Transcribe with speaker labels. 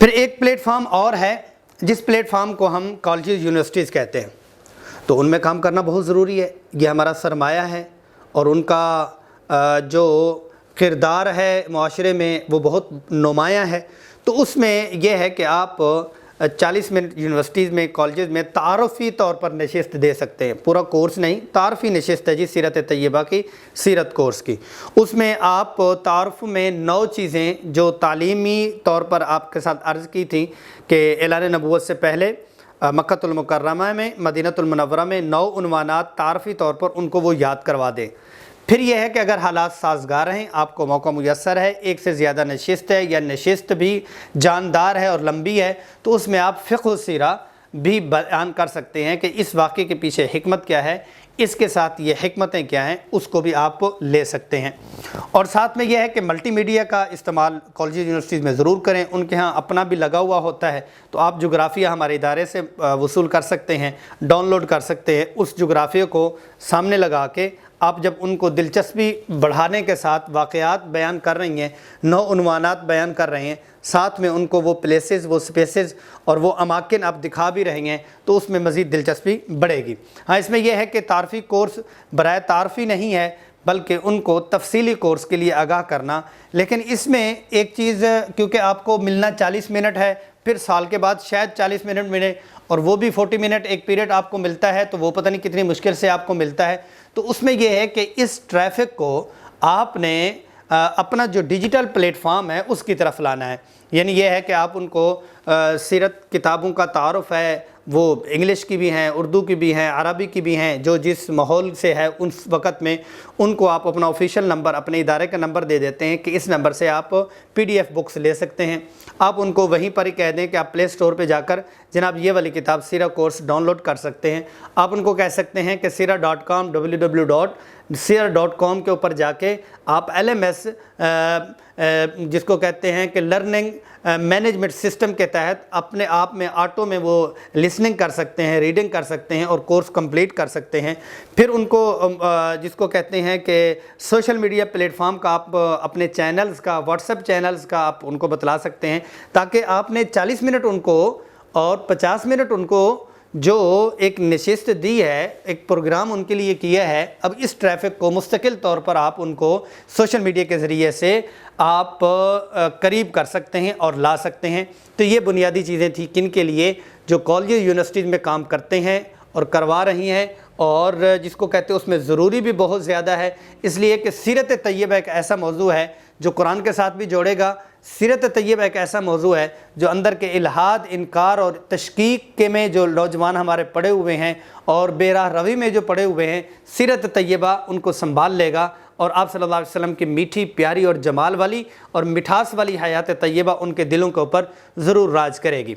Speaker 1: پھر ایک plate form اور ہے جس پلیٹ فارم کو ہم کالجز یونیورسٹیز کہتے ہیں، تو ان میں کام کرنا بہت ضروری ہے، یہ ہمارا سرمایہ ہے اور ان کا جو کردار ہے معاشرے میں وہ بہت نمایاں ہے۔ تو اس میں یہ ہے کہ آپ 40 منٹ یونیورسٹیز میں کالجز میں تعارفی طور پر نشست دے سکتے ہیں، پورا کورس نہیں، تعارفی نشست ہے جی سیرت طیبہ کی، سیرت کورس کی۔ اس میں آپ تعارف میں 9 چیزیں جو تعلیمی طور پر آپ کے ساتھ عرض کی تھیں کہ اعلان نبوت سے پہلے مکہ المکرمہ میں، مدینہ المنورہ میں 9 عنوانات تعارفی طور پر ان کو وہ یاد کروا دیں۔ پھر یہ ہے کہ اگر حالات سازگار ہیں، آپ کو موقع میسر ہے، ایک سے زیادہ نشست ہے یا نشست بھی جاندار ہے اور لمبی ہے، تو اس میں آپ فقہ و سیرہ بھی بیان کر سکتے ہیں کہ اس واقعے کے پیچھے حکمت کیا ہے، اس کے ساتھ یہ حکمتیں کیا ہیں، اس کو بھی آپ لے سکتے ہیں۔ اور ساتھ میں یہ ہے کہ ملٹی میڈیا کا استعمال کالجز یونیورسٹیز میں ضرور کریں، ان کے ہاں اپنا بھی لگا ہوا ہوتا ہے، تو آپ جغرافیہ ہمارے ادارے سے وصول کر سکتے ہیں، ڈاؤن لوڈ کر سکتے ہیں۔ اس جغرافیہ کو سامنے لگا کے آپ جب ان کو دلچسپی بڑھانے کے ساتھ واقعات بیان کر رہی ہیں، 9 عنوانات بیان کر رہے ہیں، ساتھ میں ان کو وہ پلیسز، وہ سپیسز اور وہ اماکن آپ دکھا بھی رہے ہیں، تو اس میں مزید دلچسپی بڑھے گی۔ ہاں، اس میں یہ ہے کہ تعارفی کورس برائے تعارفی نہیں ہے، بلکہ ان کو تفصیلی کورس کے لیے آگاہ کرنا۔ لیکن اس میں ایک چیز، کیونکہ آپ کو ملنا 40 منٹ ہے، پھر سال کے بعد شاید 40 منٹ ملے، اور وہ بھی 40 منٹ ایک پیریڈ آپ کو ملتا ہے، تو وہ پتہ نہیں کتنی مشکل سے آپ کو ملتا ہے۔ تو اس میں یہ ہے کہ اس ٹریفک کو آپ نے اپنا جو ڈیجیٹل پلیٹ فارم ہے اس کی طرف لانا ہے، یعنی یہ ہے کہ آپ ان کو سیرت کتابوں کا تعارف ہے، وہ انگلش کی بھی ہیں، اردو کی بھی ہیں، عربی کی بھی ہیں، جو جس ماحول سے ہے اس وقت میں ان کو آپ اپنا آفیشیل نمبر، اپنے ادارے کا نمبر دے دیتے ہیں کہ اس نمبر سے آپ PDF بکس لے سکتے ہیں۔ آپ ان کو وہیں پر ہی کہہ دیں کہ آپ پلے سٹور پہ جا کر جناب یہ والی کتاب سیرہ کورس ڈاؤن لوڈ کر سکتے ہیں۔ آپ ان کو کہہ سکتے ہیں کہ سیرہ.com www.sira.com کے اوپر جا کے آپ LMS جس کو کہتے ہیں کہ لرننگ مینجمنٹ سسٹم کے تحت اپنے آپ میں آٹو میں وہ لسننگ کر سکتے ہیں، ریڈنگ کر سکتے ہیں اور کورس کمپلیٹ کر سکتے ہیں۔ پھر ان کو جس کو کہتے ہیں کہ سوشل میڈیا پلیٹ فارم کا آپ اپنے چینلز کا، واٹس ایپ چینلز کا آپ ان کو بتلا سکتے ہیں، تاکہ آپ نے 40 منٹ ان کو اور 50 منٹ ان کو جو ایک نشست دی ہے، ایک پروگرام ان کے لیے کیا ہے، اب اس ٹریفک کو مستقل طور پر آپ ان کو سوشل میڈیا کے ذریعے سے آپ قریب کر سکتے ہیں اور لا سکتے ہیں۔ تو یہ بنیادی چیزیں تھیں کن کے لیے جو کالجز یونیورسٹیز میں کام کرتے ہیں اور کروا رہی ہیں، اور جس کو کہتے ہیں اس میں ضروری بھی بہت زیادہ ہے، اس لیے کہ سیرت طیبہ ایک ایسا موضوع ہے جو قرآن کے ساتھ بھی جوڑے گا۔ سیرت طیبہ ایک ایسا موضوع ہے جو اندر کے الحاد، انکار اور تشکیک کے میں جو نوجوان ہمارے پڑے ہوئے ہیں اور بے راہ روی میں جو پڑے ہوئے ہیں، سیرت طیبہ ان کو سنبھال لے گا، اور آپ صلی اللہ علیہ وسلم کی میٹھی، پیاری اور جمال والی اور مٹھاس والی حیات طیبہ ان کے دلوں کے اوپر ضرور راج کرے گی۔